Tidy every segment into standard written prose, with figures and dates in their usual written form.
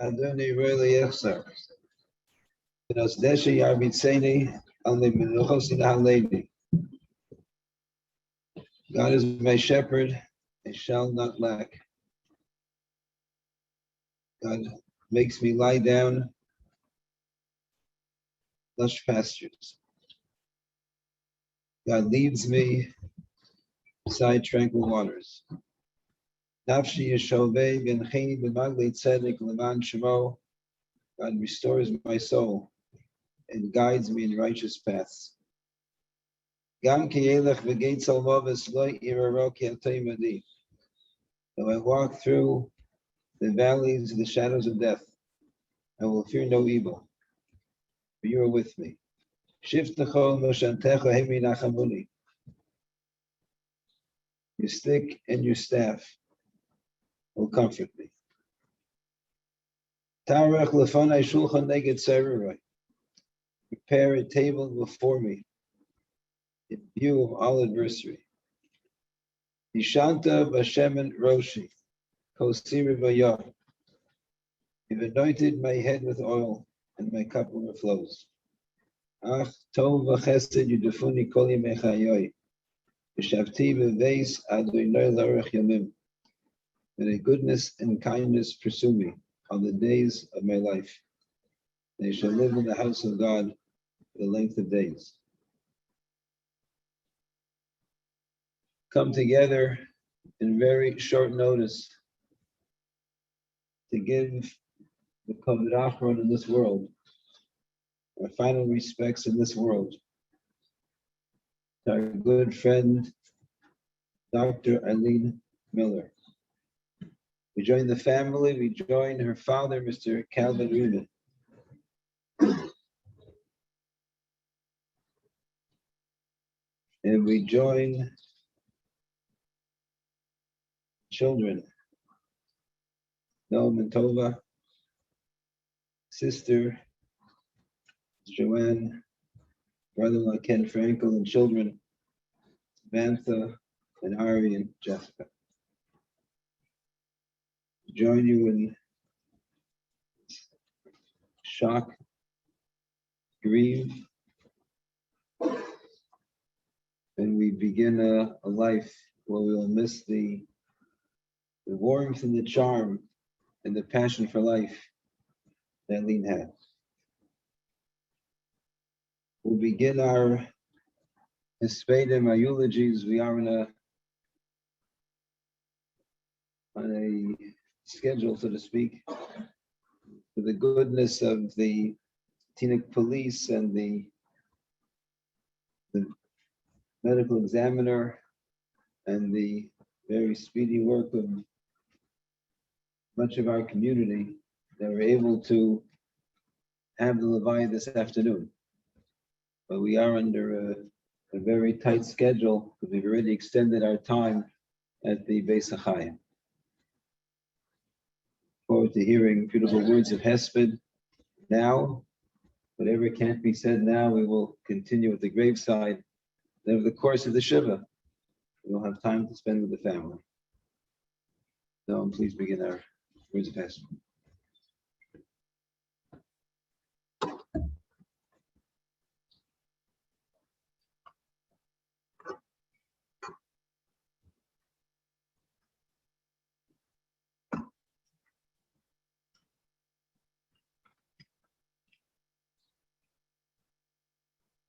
Adoni really yechsar. Nos deshe yarbitzeni only menuchos in haleni. God is my shepherd, I shall not lack. God makes me lie down lush pastures. God leads me beside tranquil waters. Nafshi yeshovei v'ncheni b'maglei tzedek leman shemo. God restores my soul and guides me in righteous paths. Gam ki yelech v'geitz al moves lo yiraro ki atay madi. Though I walk through the valleys of the shadows of death, I will fear no evil, for you are with me. Shiftecho moshantecho hemi nachamuni. Your stick and your staff will comfort me. Tarech lefanai shulchan neged tzaruroi. Prepare a table before me in view of all adversary. Yishanta b'shemen roshi, kosiri v'yah. You've anointed my head with oil, and my cup overflows. Ach tov v'chesed yudufuni kol yemei chayoi. V'shavti v'veis adonai l'orech yomim. May goodness and kindness pursue me on the days of my life. They shall live in the house of God for the length of days. Come together in very short notice to give the Kavod Achron in this world, our final respects in this world, to our good friend, Dr. Ilene Miller. We join the family, we join her father, Mr. Calvin Reeman. And we join children, Noam and Tova, sister Joanne, brother-in-law Ken Frankel, and children Samantha and Ari and Jessica. Join you in shock, grieve, and we begin a life where we will miss the warmth and the charm and the passion for life that Ilene had. We'll begin our hispedim, our eulogies. We are on a schedule, so to speak, for the goodness of the Teaneck police and the medical examiner and the very speedy work of much of our community that were able to have the Levaya this afternoon. But we are under a very tight schedule because we've already extended our time at the Beis HaChaim. Forward to hearing beautiful words of Hesped now. Whatever can't be said now, we will continue at the graveside. Then over the course of the Shiva, we'll have time to spend with the family. So please begin our words of Hesped.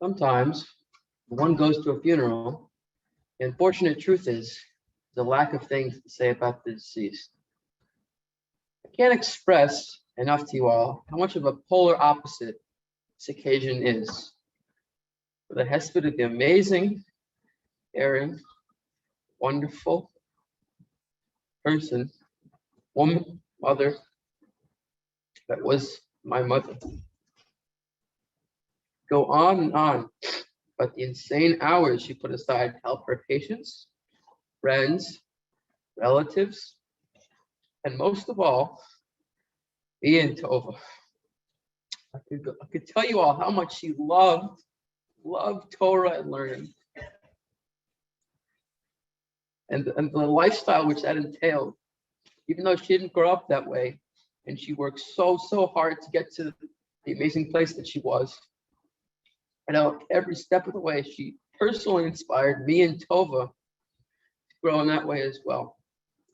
Sometimes when one goes to a funeral, the unfortunate truth is the lack of things to say about the deceased. I can't express enough to you all how much of a polar opposite this occasion is. For the hesped of the amazing, caring, wonderful person, woman, mother, that was my mother. Go on and on, but the insane hours she put aside to help her patients, friends, relatives, and most of all, me and Tova. I could tell you all how much she loved Torah and learning. And the lifestyle which that entailed, even though she didn't grow up that way, and she worked so hard to get to the amazing place that she was. And every step of the way, she personally inspired me and Tova to grow in that way as well.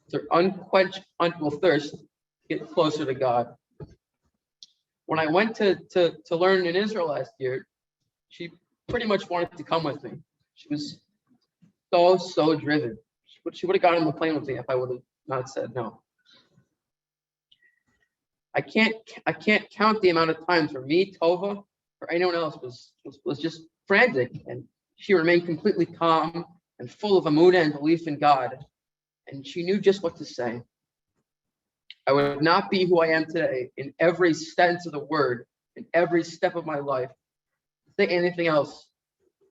It's her unquenchable thirst to get closer to God. When I went to learn in Israel last year, she pretty much wanted to come with me. She was so driven. She would have gotten on the plane with me if I would have not said no. I can't count the amount of times where me, Tova, or anyone else was just frantic, and she remained completely calm and full of emunah and belief in God, and she knew just what to say. I would not be who I am today in every sense of the word, in every step of my life. To say anything else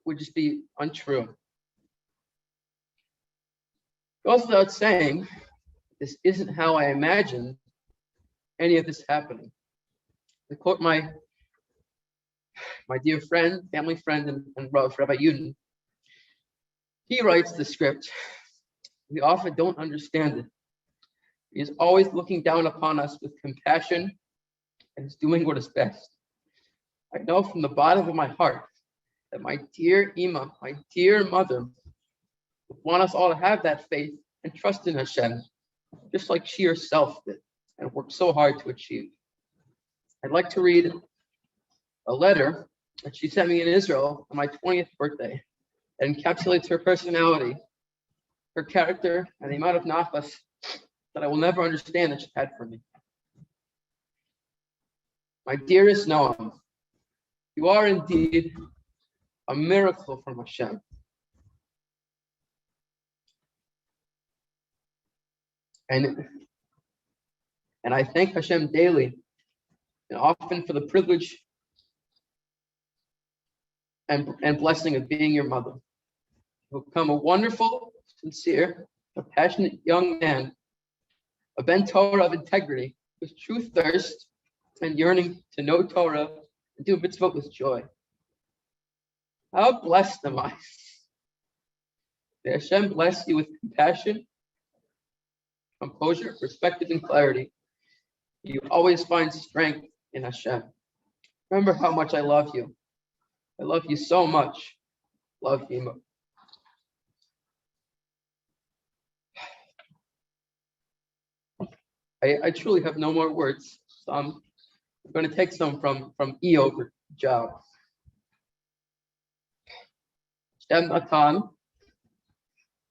would just be untrue. It goes without saying, this isn't how I imagined any of this happening. To quote my dear friend, family friend, and Rav, Rabbi Yudin, he writes the script. We often don't understand it. He is always looking down upon us with compassion and is doing what is best. I know from the bottom of my heart that my dear Ima, my dear mother, would want us all to have that faith and trust in Hashem, just like she herself did and worked so hard to achieve. I'd like to read a letter that she sent me in Israel on my 20th birthday that encapsulates her personality, her character, and the amount of nachas that I will never understand that she had for me. My dearest Noam, you are indeed a miracle from Hashem. And I thank Hashem daily and often for the privilege and blessing of being your mother. You've become a wonderful, sincere, a passionate young man, a ben Torah of integrity, with true thirst and yearning to know Torah and do mitzvot with joy. How blessed am I? May Hashem bless you with compassion, composure, perspective, and clarity. You always find strength in Hashem. Remember how much I love you. I love you so much. Love you. I truly have no more words. So I'm going to take some from Eov or Job. Hashem Natan,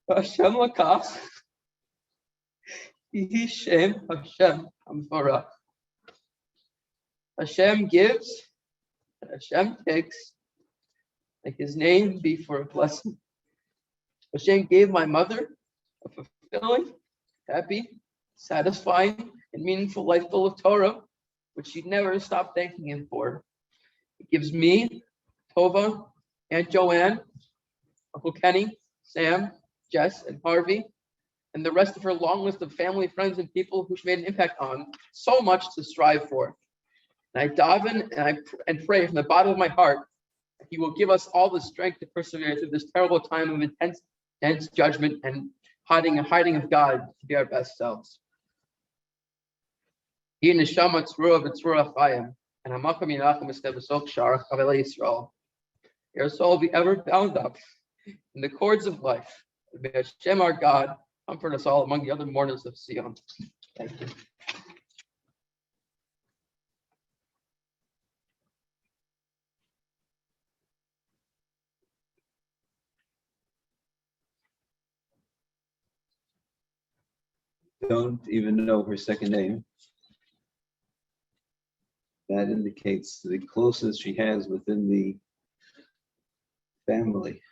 Hashem Lakas, Yehi Shem Hashem Amvarach. Hashem gives, Hashem takes. May his name be for a blessing. Hashem gave my mother a fulfilling, happy, satisfying, and meaningful life full of Torah, which she'd never stop thanking him for. He gives me, Tova, Aunt Joanne, Uncle Kenny, Sam, Jess, and Harvey, and the rest of her long list of family, friends, and people who she made an impact on, so much to strive for. And I daven and pray from the bottom of my heart that he will give us all the strength to persevere through this terrible time of intense judgment and hiding of God to be our best selves. He neshama tzrua v'tzrua chayim, and hamakam yinacham v'stevasok shar chavelei Yisrael. Your soul will be ever bound up in the cords of life. May Hashem our God comfort us all among the other mourners of Sion. Thank you. Don't even know her second name. That indicates the closeness she has within the family.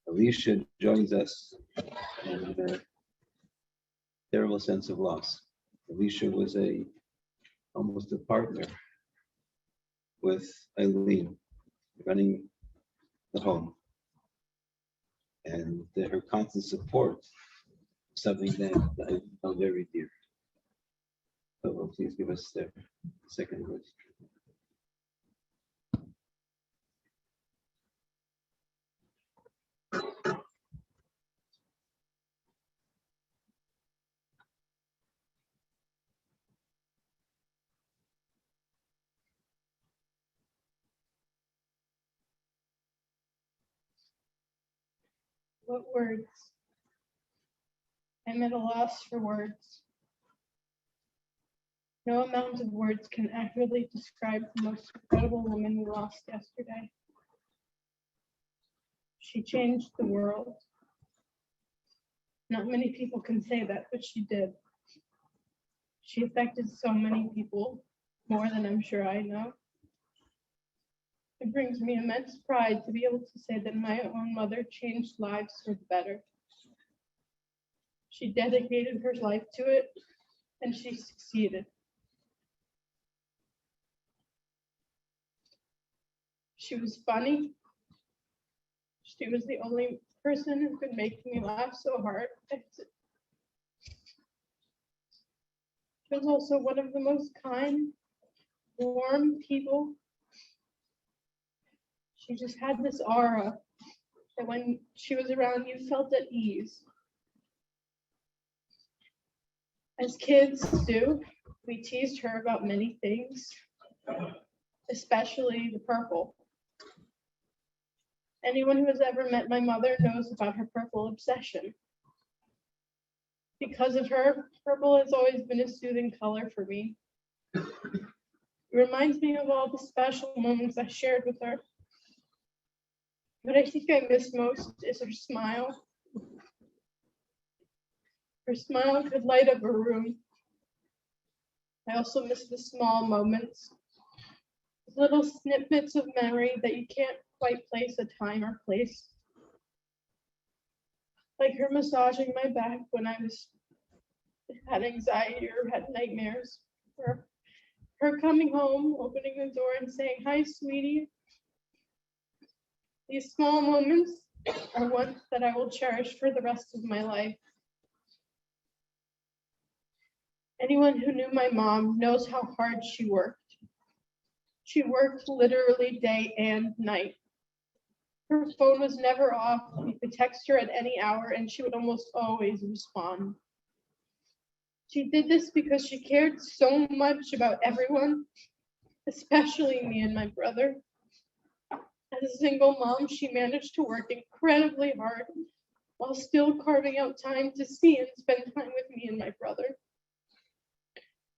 Alicia joins us in a terrible sense of loss. Alicia was almost a partner with Eileen running the home. And her constant support, something that I found very dear. So please give us the second words. What words? I'm at a loss for words. No amount of words can accurately describe the most incredible woman we lost yesterday. She changed the world. Not many people can say that, but she did. She affected so many people, more than I'm sure I know. It brings me immense pride to be able to say that my own mother changed lives for the better. She dedicated her life to it, and she succeeded. She was funny. She was the only person who could make me laugh so hard. She was also one of the most kind, warm people. She just had this aura that when she was around, you felt at ease. As kids do, we teased her about many things, especially the purple. Anyone who has ever met my mother knows about her purple obsession. Because of her, purple has always been a soothing color for me. It reminds me of all the special moments I shared with her. What I think I miss most is her smile. Her smile could light up a room. I also miss the small moments, little snippets of memory that you can't quite place a time or place. Like her massaging my back when I had anxiety or had nightmares. Or her coming home, opening the door and saying, "Hi, sweetie." These small moments are ones that I will cherish for the rest of my life. Anyone who knew my mom knows how hard she worked. She worked literally day and night. Her phone was never off. You could text her at any hour and she would almost always respond. She did this because she cared so much about everyone, especially me and my brother. As a single mom, she managed to work incredibly hard while still carving out time to see and spend time with me and my brother.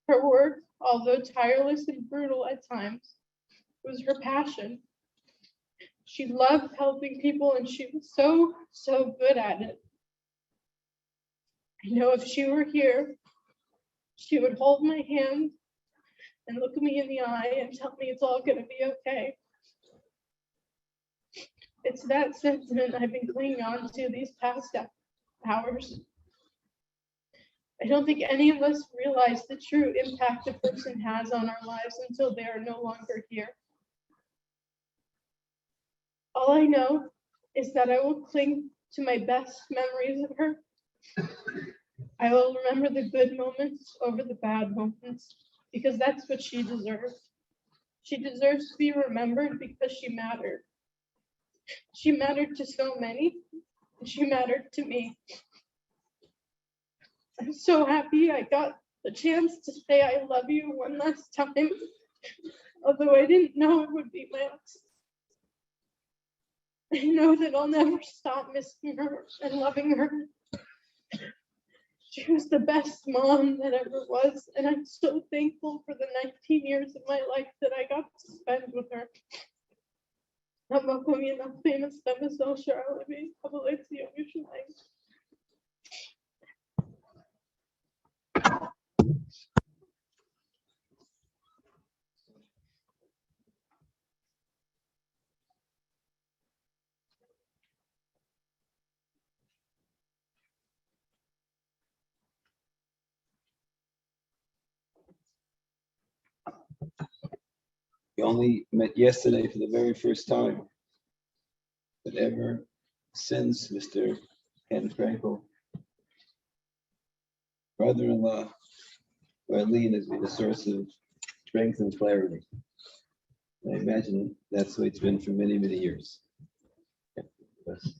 Her work, although tireless and brutal at times, was her passion. She loved helping people and she was so good at it. I know if she were here, she would hold my hand and look me in the eye and tell me it's all gonna be okay. It's that sentiment I've been clinging on to these past hours. I don't think any of us realize the true impact a person has on our lives until they are no longer here. All I know is that I will cling to my best memories of her. I will remember the good moments over the bad moments because that's what she deserved. She deserves to be remembered because she mattered. She mattered to so many, and she mattered to me. I'm so happy I got the chance to say I love you one last time, although I didn't know it would be last. I know that I'll never stop missing her and loving her. She was the best mom that ever was, and I'm so thankful for the 19 years of my life that I got to spend with her. We only met yesterday for the very first time. But ever since Mr. Ken Frankel, brother-in-law, Arlene has been a source of strength and clarity. I imagine that's the way it's been for many, many years. Yes.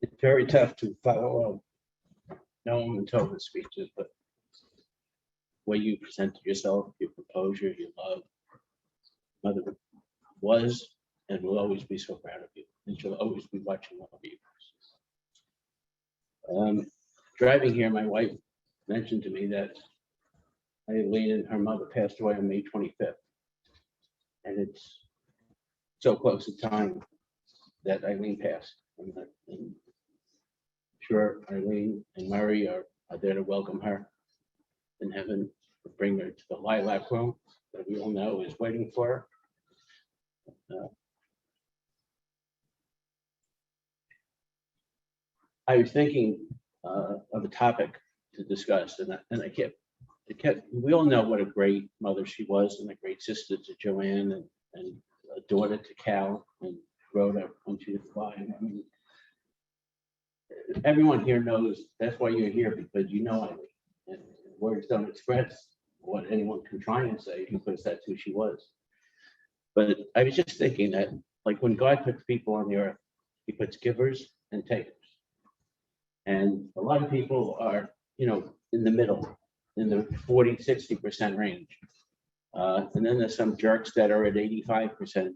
It's very tough to follow know him and tell the speeches, but way you presented yourself, your composure, your love. Mother was and will always be so proud of you, and she'll always be watching over you. Driving here, my wife mentioned to me that Ilene and her mother passed away on May 25th. And it's so close to time that Ilene passed. I'm sure Ilene and Murray are there to welcome her in heaven, bring her to the lilac room that we all know is waiting for her. I was thinking of a topic to discuss, and I kept, we all know what a great mother she was, and a great sister to Joanne, and a daughter to Cal, and Rhoda when she was flying. I mean, everyone here knows that's why you're here, because you know Eileen. And words don't express what anyone can try and say, because that's who she was. But I was just thinking that, like, when God puts people on the earth, he puts givers and takers. And a lot of people are, you know, in the middle, in the 40, 60% range. And then there's some jerks that are at 85%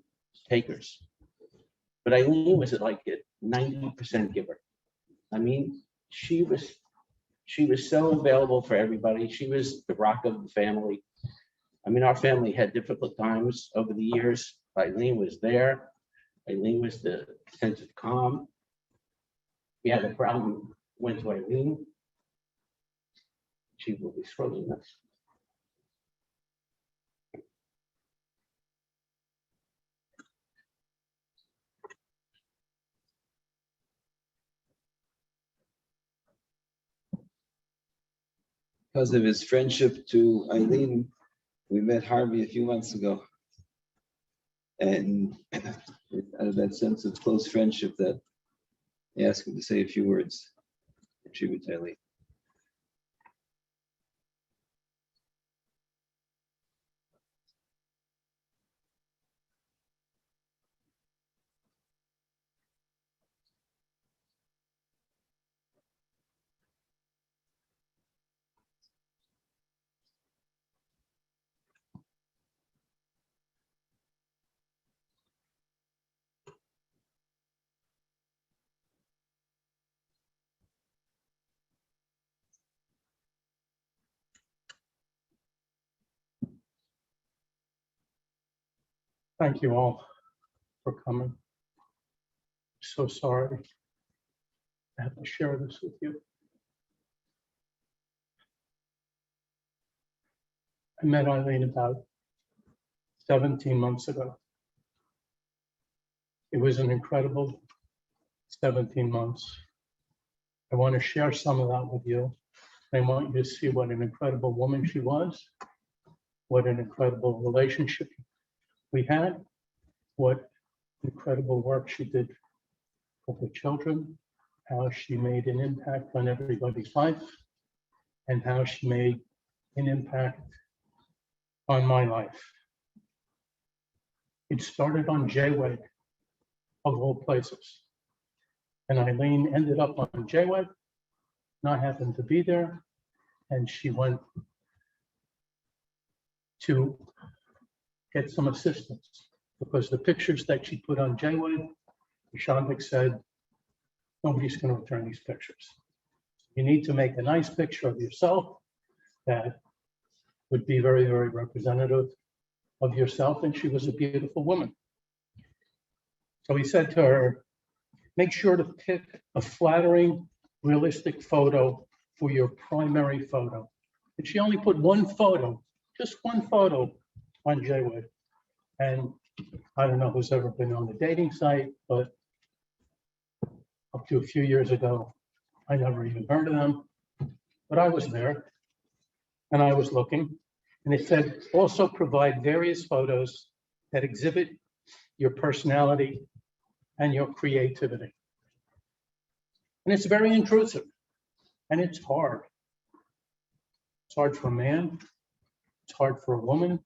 takers. But Eileen was at like a 90% giver. I mean, she was so available for everybody. She was the rock of the family. I mean, our family had difficult times over the years. Eileen was there. Eileen was the sense of calm. We had a problem, went to Eileen. She will be scrolling us. Because of his friendship to Eileen, we met Harvey a few months ago. And out of that sense of close friendship, that I asked him to say a few words in tribute to Eileen. Thank you all for coming. So sorry I have to share this with you. I met Eileen about 17 months ago. It was an incredible 17 months. I want to share some of that with you. I want you to see what an incredible woman she was, what an incredible relationship we had, what incredible work she did for the children, how she made an impact on everybody's life, and how she made an impact on my life. It started on J-Web, of all places. And Eileen ended up on J-Web, and I happened to be there, and she went to get some assistance because the pictures that she put on J-Web, Shandik said, nobody's going to return these pictures. You need to make a nice picture of yourself that would be very, very representative of yourself. And she was a beautiful woman. So he said to her, make sure to pick a flattering, realistic photo for your primary photo. And she only put one photo, just one photo on J-Web. And I don't know who's ever been on the dating site, but up to a few years ago, I never even heard of them. But I was there and I was looking, and it said also provide various photos that exhibit your personality and your creativity. And it's very intrusive and it's hard. It's hard for a man, it's hard for a woman,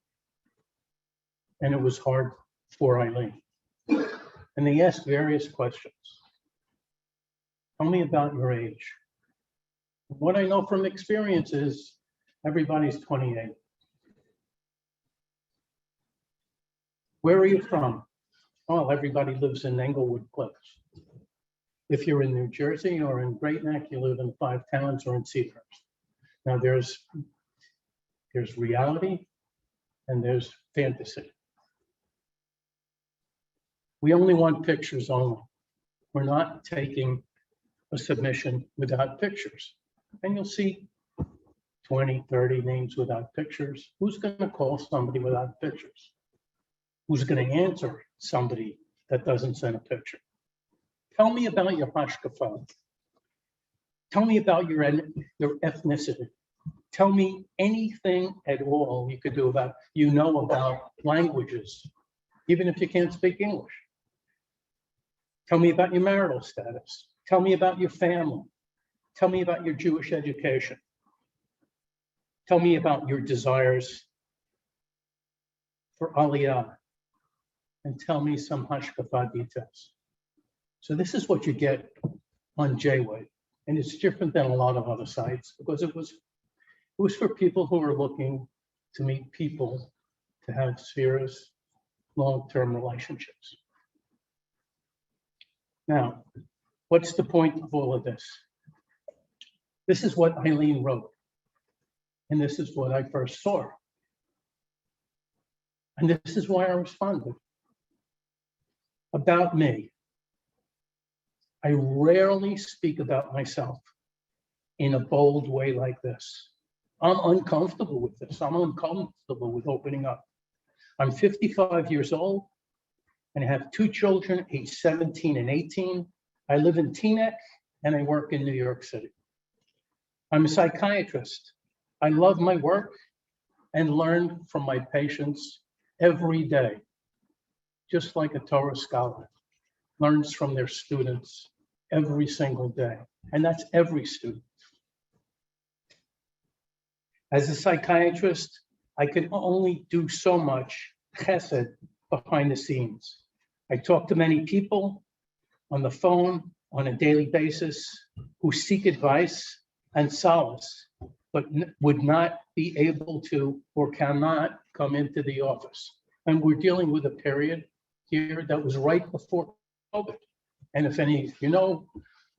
and it was hard for Eileen. And they asked various questions. Tell me about your age. What I know from experience is Everybody's 28. Where are you from? Oh, everybody lives in Englewood Cliffs. If you're in New Jersey or in Great Neck, you live in Five Towns or in Cedarhurst. Now there's reality and there's fantasy. We only want pictures only. We're not taking a submission without pictures. And you'll see 20, 30 names without pictures. Who's going to call somebody without pictures? Who's going to answer somebody that doesn't send a picture? Tell me about your hashkafa. Tell me about your ethnicity. Tell me anything at all you could do about, about languages, even if you can't speak English. Tell me about your marital status. Tell me about your family. Tell me about your Jewish education. Tell me about your desires for Aliyah. And tell me some hashkafa details. So this is what you get on JWay. And it's different than a lot of other sites because it was for people who are looking to meet people to have serious long-term relationships. Now, what's the point of all of this? This is what Ilene wrote. And this is what I first saw. And this is why I responded. About me. I rarely speak about myself in a bold way like this. I'm uncomfortable with this. I'm uncomfortable with opening up. I'm 55 years old and I have two children, age 17 and 18. I live in Teaneck and I work in New York City. I'm a psychiatrist. I love my work and learn from my patients every day, just like a Torah scholar learns from their students every single day. And that's every student. As a psychiatrist, I can only do so much chesed behind the scenes. I talk to many people on the phone on a daily basis who seek advice and solace, but would not be able to or cannot come into the office. And we're dealing with a period here that was right before COVID. And if any of you know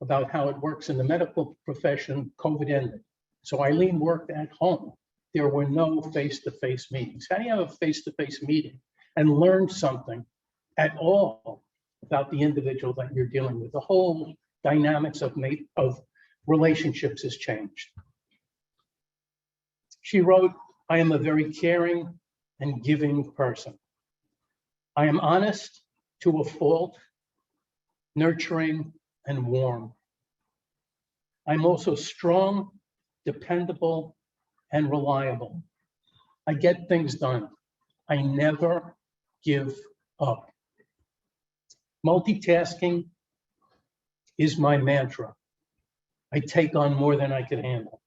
about how it works in the medical profession, COVID ended. So Ilene worked at home. There were no face-to-face meetings. How do you have a face-to-face meeting and learn something at all about the individual that you're dealing with? The whole dynamics of relationships has changed. She wrote, I am a very caring and giving person. I am honest to a fault, nurturing and warm. I'm also strong, dependable, and reliable. I get things done. I never give up. Multitasking is my mantra. I take on more than I can handle.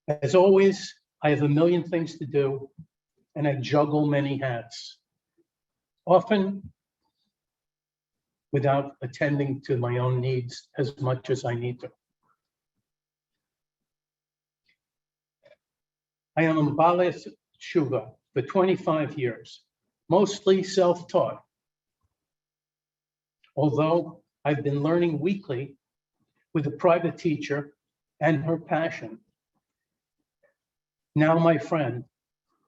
As always, I have a million things to do, and I juggle many hats, often without attending to my own needs as much as I need to. I am a Baalei Tshuva for 25 years, mostly self-taught. Although I've been learning weekly with a private teacher and her passion. Now my friend,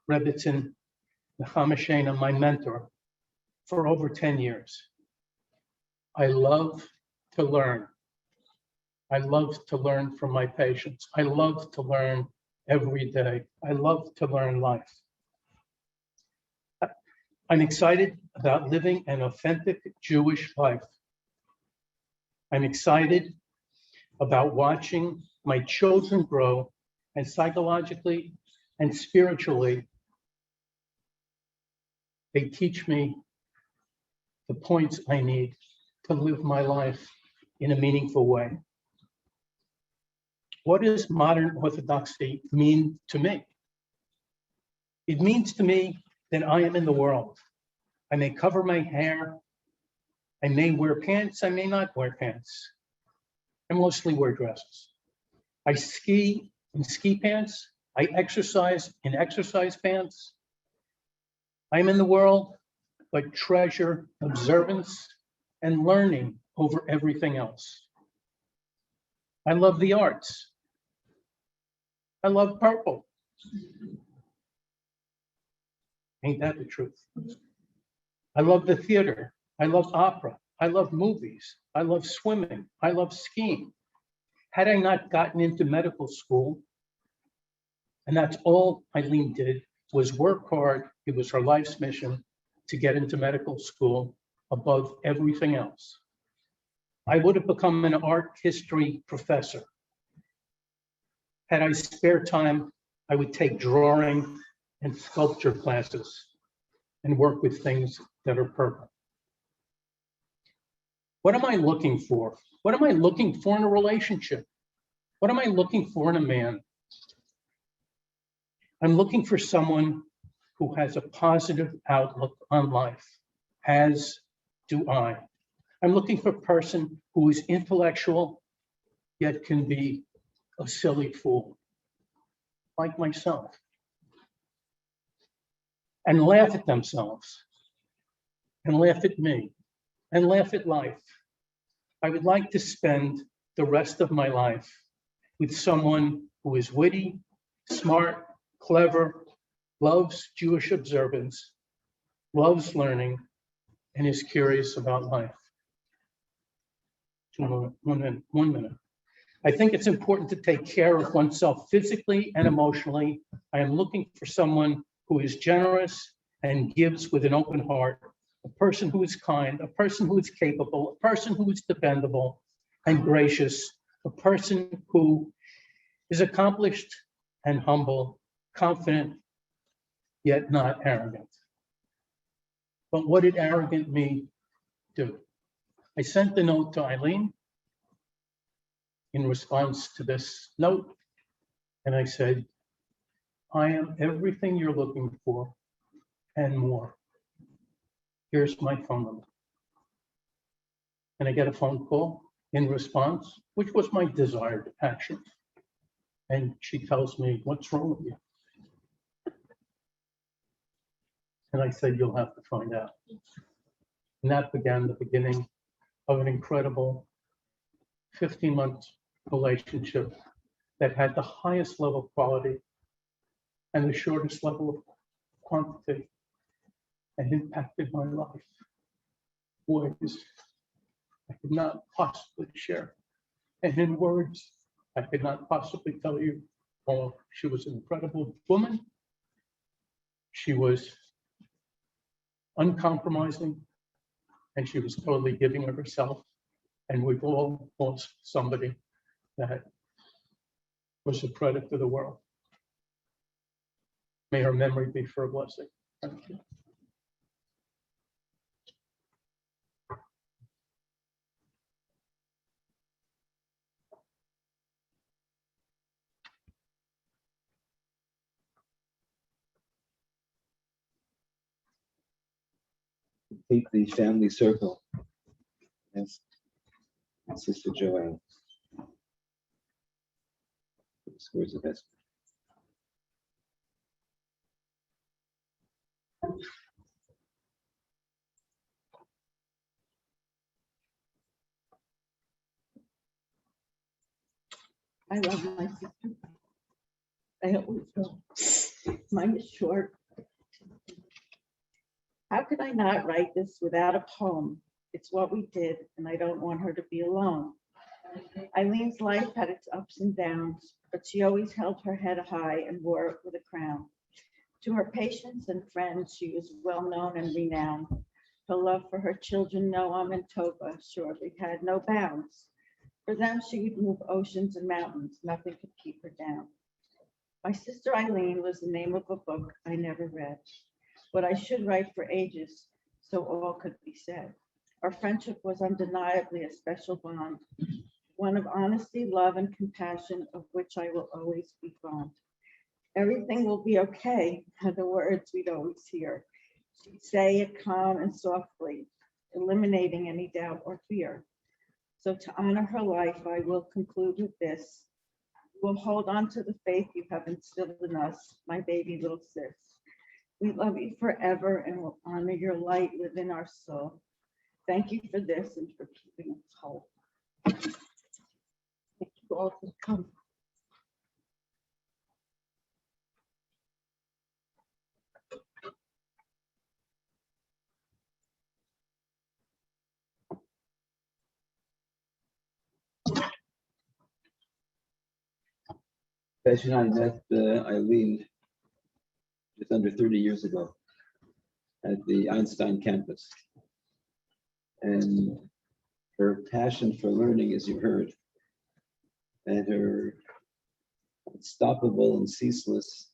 Rebbitzin Nechamashena, my mentor, for over 10 years. I love to learn. I love to learn from my patients. I love to learn every day. I love to learn life. I'm excited about living an authentic Jewish life. I'm excited about watching my children grow, and psychologically and spiritually, they teach me the points I need to live my life in a meaningful way. What does modern Orthodoxy mean to me? It means to me that I am in the world. I may cover my hair. I may wear pants. I may not wear pants. I mostly wear dresses. I ski in ski pants I exercise in exercise pants. I'm in the world, but treasure observance and learning over everything else. I love the arts. I love purple. Ain't that the truth? I love the theater. I love opera. I love movies. I love swimming. I love skiing. Had I not gotten into medical school, and that's all Ilene did, was work hard. It was her life's mission to get into medical school above everything else. I would have become an art history professor. Had I spare time, I would take drawing and sculpture classes and work with things that are purple. What am I looking for? What am I looking for in a relationship? What am I looking for in a man? I'm looking for someone who has a positive outlook on life, as do I. I'm looking for a person who is intellectual, yet can be a silly fool, like myself, and laugh at themselves, and laugh at me, and laugh at life. I would like to spend the rest of my life with someone who is witty, smart, clever, loves Jewish observance, loves learning, and is curious about life. 1 minute. I think it's important to take care of oneself physically and emotionally. I am looking for someone who is generous and gives with an open heart, a person who is kind, a person who is capable, a person who is dependable and gracious, a person who is accomplished and humble, confident, yet not arrogant. But what did arrogant me do? I sent the note to Ilene in response to this note, and I said, I am everything you're looking for and more. Here's my phone number. And I get a phone call in response, which was my desired action. And she tells me, what's wrong with you? And I said, you'll have to find out. And that began the beginning of an incredible 15-month relationship that had the highest level of quality and the shortest level of quantity, and impacted my life ways I could not possibly share. And in words, I could not possibly tell you. Oh, she was an incredible woman. She was uncompromising, and she was totally giving of herself. And we've all lost somebody that was a credit to the world. May her memory be for a blessing. Thank you. Complete the family circle. Yes. Sister Joanne. Scores of best. I love my sister. I always will. Mine is short. How could I not write this without a poem? It's what we did, and I don't want her to be alone. Eileen's life had its ups and downs, but she always held her head high and wore it with a crown. To her patients and friends, she was well known and renowned. Her love for her children, Noam and Tova, surely had no bounds. For them, she would move oceans and mountains. Nothing could keep her down. My Sister Eileen was the name of a book I never read, but I should write for ages so all could be said. Our friendship was undeniably a special bond, one of honesty, love, and compassion, of which I will always be fond. Everything will be okay are the words we'd always hear. She'd say it calm and softly, eliminating any doubt or fear. So to honor her life, I will conclude with this. We'll hold on to the faith you have instilled in us, my baby little sis. We love you forever and will honor your light within our soul. Thank you for this and for keeping us whole. Thank you all for coming. Beth and I met Ilene just under 30 years ago at the Einstein campus. And her passion for learning, as you heard, and her unstoppable and ceaseless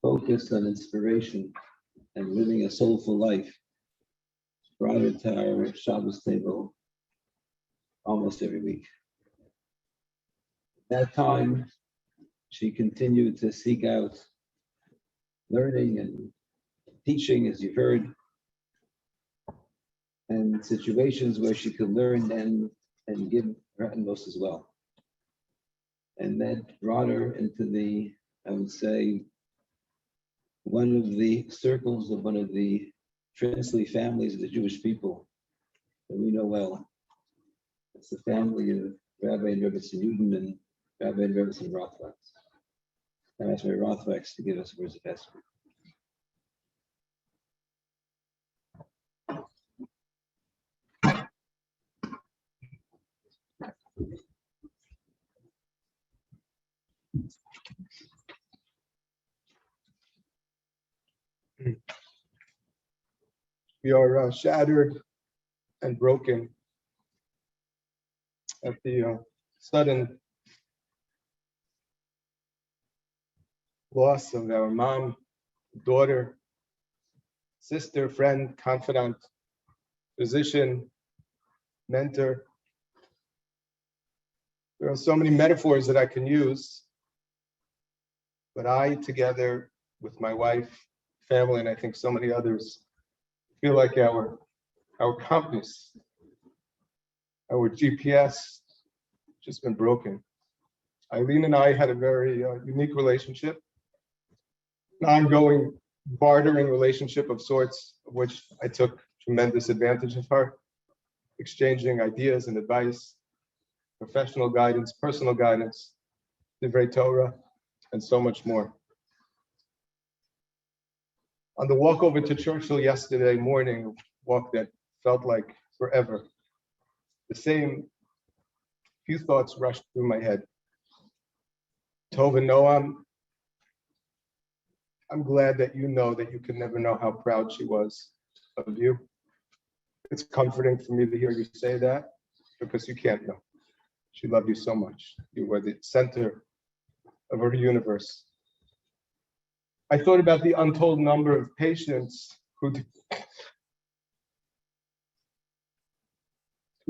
focus on inspiration and living a soulful life brought her to our Shabbos table almost every week. At that time, she continued to seek out learning and teaching, as you've heard, and situations where she could learn and give her utmost as well. And that brought her into the, I would say, one of the circles of one of the princely families of the Jewish people that we know well. It's the family of Rabbi and Rebbetzin Yudin and Rabbi and Rebbetzin Rothwachs. I asked Rabbi Rothwachs to give us words of estimate. We are shattered and broken at the sudden loss of our mom, daughter, sister, friend, confidant, physician, mentor. There are so many metaphors that I can use, but I, together with my wife, family, and I think so many others, feel like our compass, our GPS, just been broken. Ilene and I had a very unique relationship, an ongoing bartering relationship of sorts, of which I took tremendous advantage of her, exchanging ideas and advice, professional guidance, personal guidance, Divrei Torah, and so much more. On the walk over to Churchill yesterday morning, a walk that felt like forever, the same few thoughts rushed through my head. Tova Noam, I'm glad that you know that you could never know how proud she was of you. It's comforting for me to hear you say that because you can't know. She loved you so much. You were the center of her universe. I thought about the untold number of patients who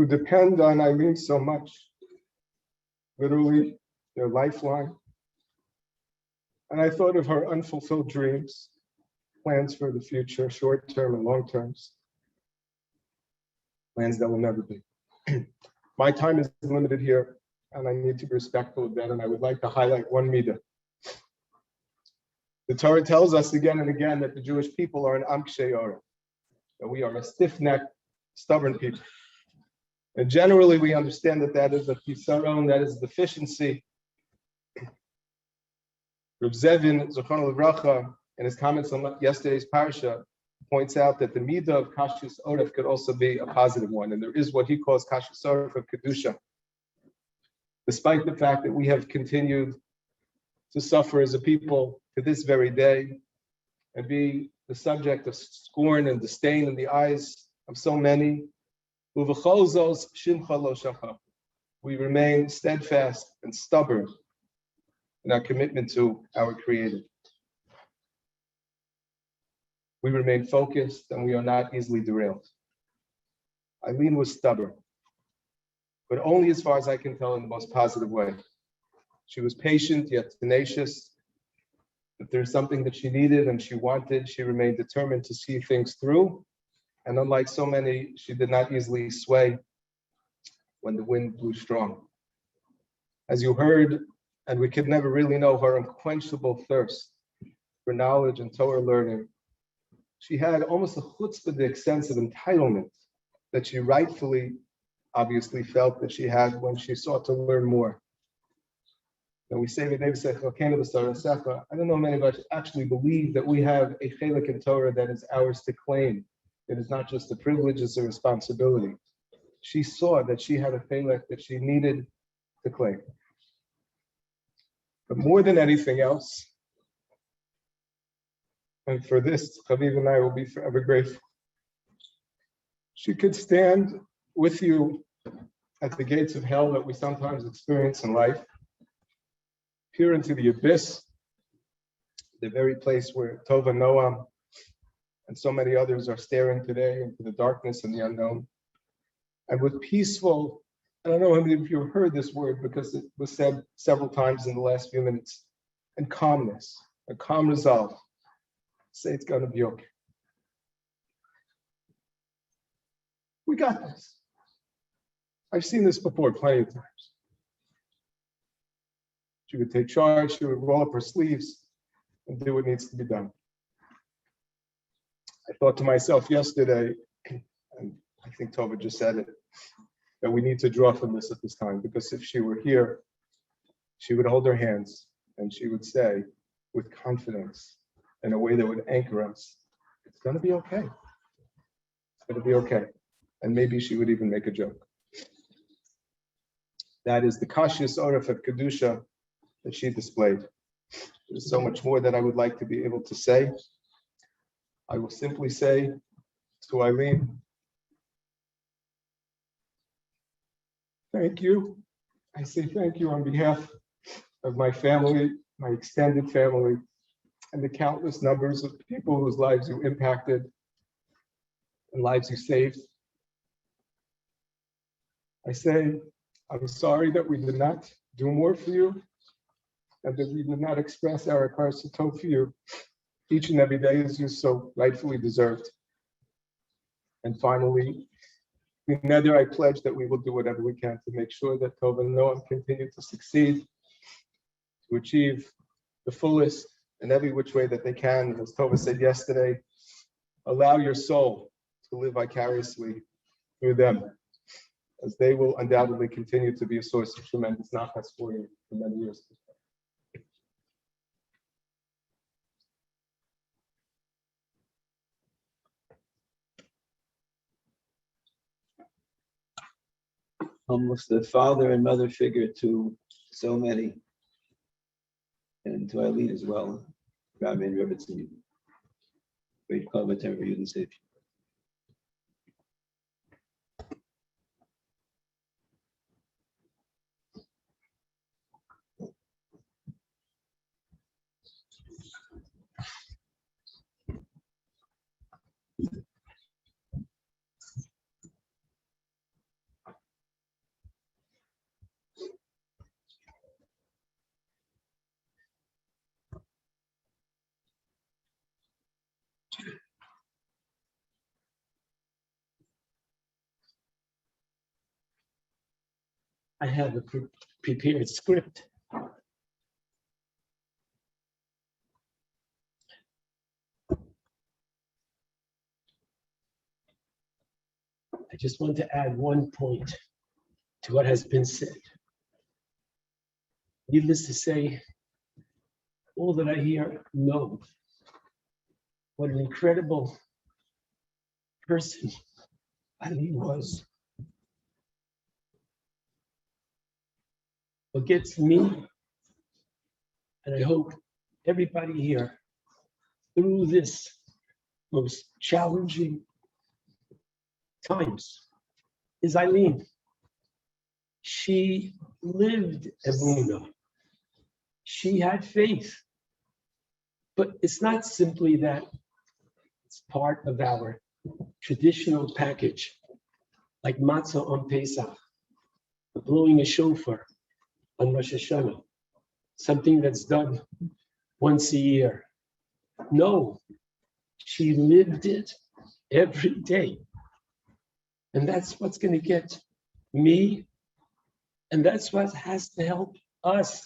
depend on Ilene so much, literally their lifeline. And I thought of her unfulfilled dreams, plans for the future, short-term and long-terms, plans that will never be. My time is limited here, and I need to be respectful of that, and I would like to highlight one midah. The Torah tells us again and again that the Jewish people are an am kshei orach, that we are a stiff-necked, stubborn people. And generally, we understand that that is a chisaron, that is a deficiency. Reb Zevin, Zochron Livracha, in his comments on yesterday's parsha, points out that the midah of kashus oref could also be a positive one, and there is what he calls kashus oref of kedusha. Despite the fact that we have continued to suffer as a people to this very day and be the subject of scorn and disdain in the eyes of so many, we remain steadfast and stubborn in our commitment to our Creator. We remain focused and we are not easily derailed. Ilene was stubborn, but only as far as I can tell in the most positive way. She was patient yet tenacious. If there's something that she needed and she wanted, she remained determined to see things through. And unlike so many, she did not easily sway when the wind blew strong. As you heard, and we could never really know her unquenchable thirst for knowledge and Torah learning, she had almost a chutzpahdik sense of entitlement that she rightfully, obviously felt that she had when she sought to learn more. And we say, I don't know many of us actually believe that we have a chelik in Torah that is ours to claim. It is not just a privilege, it's a responsibility. She saw that she had a chelik that she needed to claim. But more than anything else, and for this, Chaviv and I will be forever grateful. She could stand with you at the gates of hell that we sometimes experience in life, peer into the abyss, the very place where Tova Noam and so many others are staring today into the darkness and the unknown. And with peaceful, I don't know how many of you have heard this word because it was said several times in the last few minutes, and calmness, a calm resolve. Say it's going to be okay. We got this. I've seen this before plenty of times. She would take charge, she would roll up her sleeves and do what needs to be done. I thought to myself yesterday, and I think Tova just said it, that we need to draw from this at this time, because if she were here, she would hold her hands and she would say with confidence in a way that would anchor us, it's going to be okay. It's going to be okay. And maybe she would even make a joke. That is the Kashyas Oref of Kedusha that she displayed. There's so much more that I would like to be able to say. I will simply say to Ilene, thank you. I say thank you on behalf of my family, my extended family, and the countless numbers of people whose lives you impacted and lives you saved. I say, I'm sorry that we did not do more for you and that we did not express our parasito for you each and every day as you so rightfully deserved. And finally, together I pledge that we will do whatever we can to make sure that Tova and Noam continue to succeed, to achieve the fullest in every which way that they can. And as Tova said yesterday, allow your soul to live vicariously through them, as they will undoubtedly continue to be a source of tremendous nachas for you for many years to come. Almost a father and mother figure to so many, and to Eileen as well. Rabbi and Rebbetzin, great commentary for Yudin Sif. I have a prepared script. I just want to add one point to what has been said. Needless to say, all that I hear know what an incredible person Eileen was. What gets me, and I hope everybody here, through this most challenging times, is Eileen. She lived Emunah. She had faith. But it's not simply that. It's part of our traditional package, like matzah on Pesach, blowing a shofar on Rosh Hashanah, something that's done once a year. No, she lived it every day. And that's what's going to get me And that's what has to help us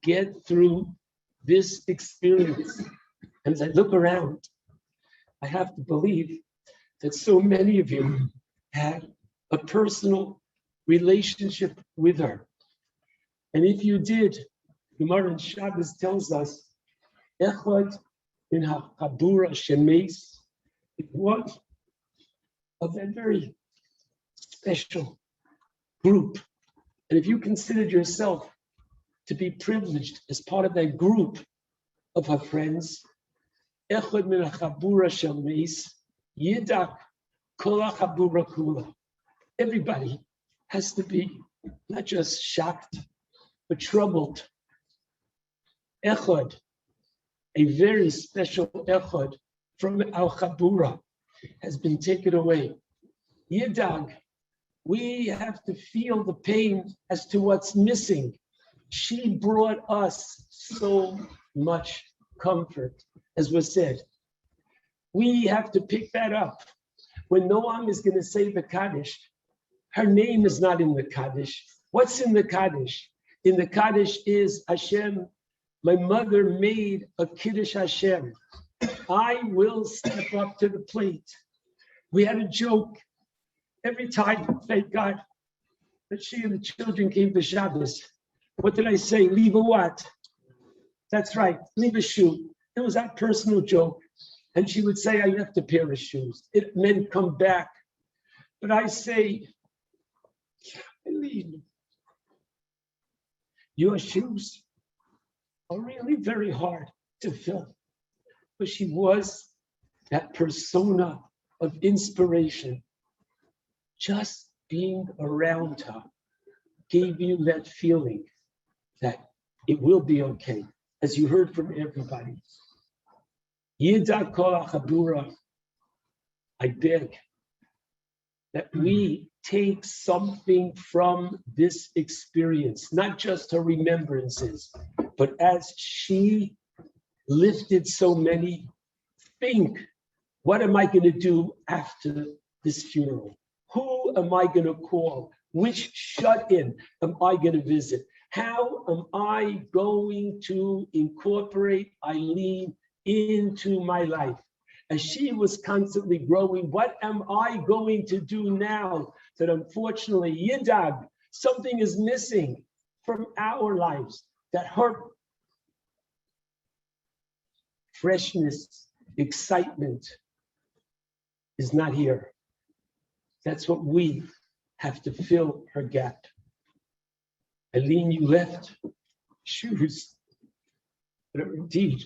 get through this experience. And as I look around, I have to believe that so many of you had a personal relationship with her. And if you did, Gemara in Shabbos tells us, Echad in HaChabura Shemeis, it was of a very special group. And if you considered yourself to be privileged as part of that group of her friends, Echad min HaChabura Shemeis, Yidak Kol HaChabura Kula. Everybody has to be not just shocked, but troubled. Echad, a very special echad from our Chabura, has been taken away. Yidag, we have to feel the pain as to what's missing. She brought us so much comfort, as was said. We have to pick that up. When Noam is going to say the Kaddish, her name is not in the Kaddish. What's in the Kaddish? In the Kaddish is Hashem. My mother made a Kiddush Hashem. I will step up to the plate. We had a joke every time, thank God, that she and the children came to Shabbos. What did I say? Leave a what? That's right, leave a shoe. It was that personal joke. And she would say, I left a pair of shoes. It meant come back. But I say, Ilene, your shoes are really very hard to fill. But she was that persona of inspiration. Just being around her gave you that feeling that it will be okay, as you heard from everybody. Yidak Kol HaChabura, I beg that we take something from this experience, not just her remembrances, but as she lifted so many, think, what am I going to do after this funeral? Who am I going to call? Which shut-in am I going to visit? How am I going to incorporate Ilene into my life? As she was constantly growing, what am I going to do now that unfortunately, Yidag, something is missing from our lives, that her freshness, excitement is not here. That's what we have to fill her gap. Ilene, you left shoes that are indeed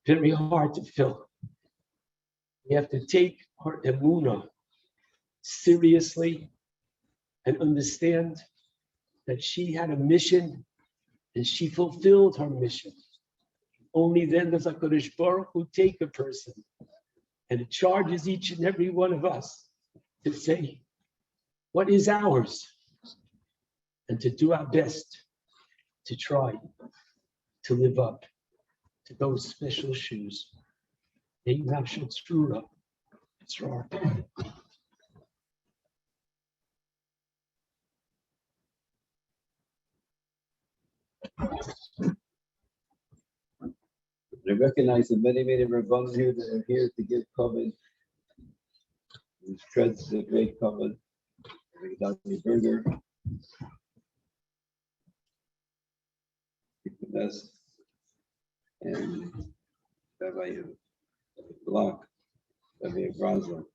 very hard to fill. We have to take her emunah seriously and understand that she had a mission and she fulfilled her mission. Only then does HaKadosh Baruch Hu take a person, and it charges each and every one of us to say, what is ours? And to do our best to try to live up to those special shoes. I recognize the many Rabbanim here that are here to give covenant. Who spreads the great covenant. Dr. Berger. And Rabbi Block, Rabbi Bronzer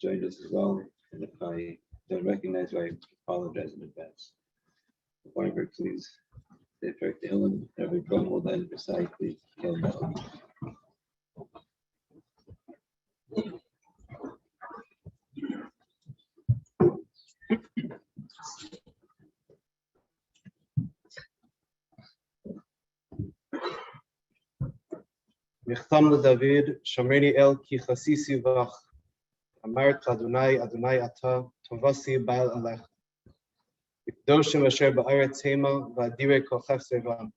joined us as well. And if I don't recognize you, I apologize in advance. Weinberg, please. Director Hillen, Rabbi Bron will then recite the Kelvin. מכתם לדוד, שמרני אל כי חסיסי בך. אמרת אדוני, אדוני אתה, טובסי בעל עליך. קדושים אשר בארץ המה, ואדירי כוכב סביבם.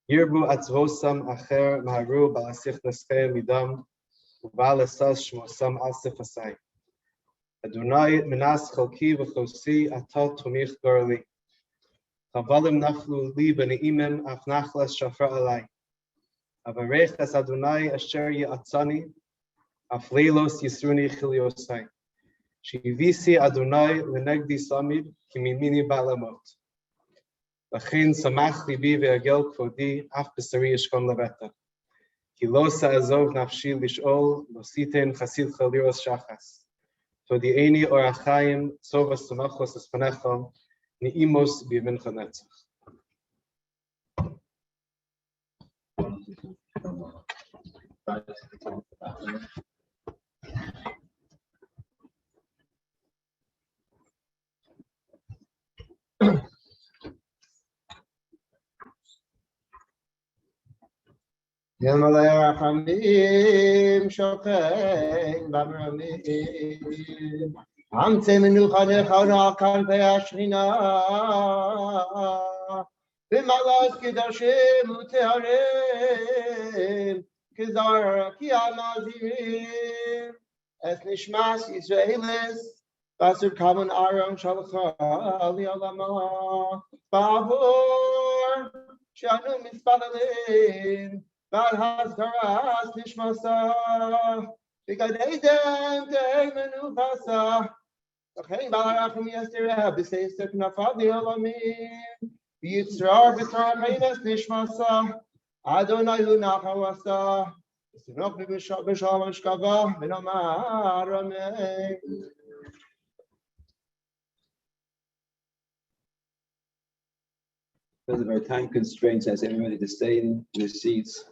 ירבו עצבוסם אחר, מהרו בעשיך נסחי מידם, ובעל אסס שמוסם על ספסי. Adonai minas chalki v'chosi atal tomich gorli. Chavalim naflu li b'neimim af nachlas shafra alai. Avarech es Adonai asher yatzani af leilos yisruni chiliosai. Shivisi Adonai lenegdi samid kimimini balamot. V'chein samach libi ve'agel kvodi af b'sari yishkom leveta. Ki lo sa'azov nafshi lish'ol lo siten chasid chaliros shachas. Todi'eni orachayim tzovas samachos espanechom ni'imos b'yevin chanetzach. Yemalei Rachamim Shochein Bamramim Amtze Menuchanecha Rakan Pe'ashchina B'malas Kedoshim U'Teharim Kizar Ki Amazirim Es Nishmas Yisraelis Basur Kavan Aram Shalcha Li'olama Bavor Shanu Mispadalim Bal Haskaras Nishmasa Bigadedem Teimenu Fasa Achein Balarachim Yasirah B'Seis Teknafad Li'olamim Yitzrar B'Tar Meines Nishmasa Adonai Hu Nachawasa Sinok B'Shal Mishkava B'Nomar Amen. Because of our time constraints, I ask everybody to stay in their seats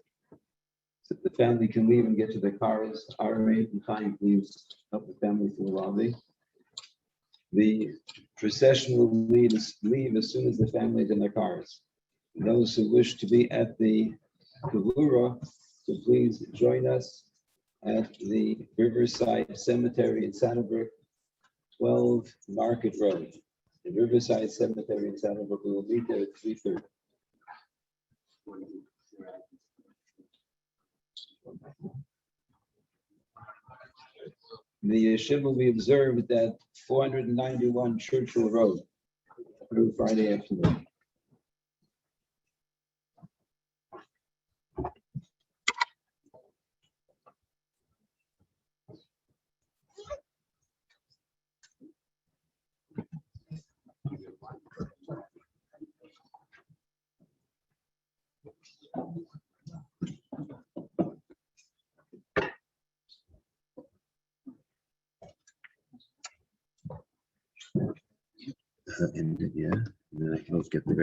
so the family can leave and get to their cars. Ari and Chaim, please help the family through the lobby. The procession will leave as soon as the family is in their cars. And those who wish to be at the Kavura, so please join us at the Riverside Cemetery in Sannenberg, 12 Market Road. The Riverside Cemetery in Sannenberg, we will meet there at 3:30. The yeshiva will be observed at 491 Churchill Road through Friday afternoon. And yeah, and then I can get the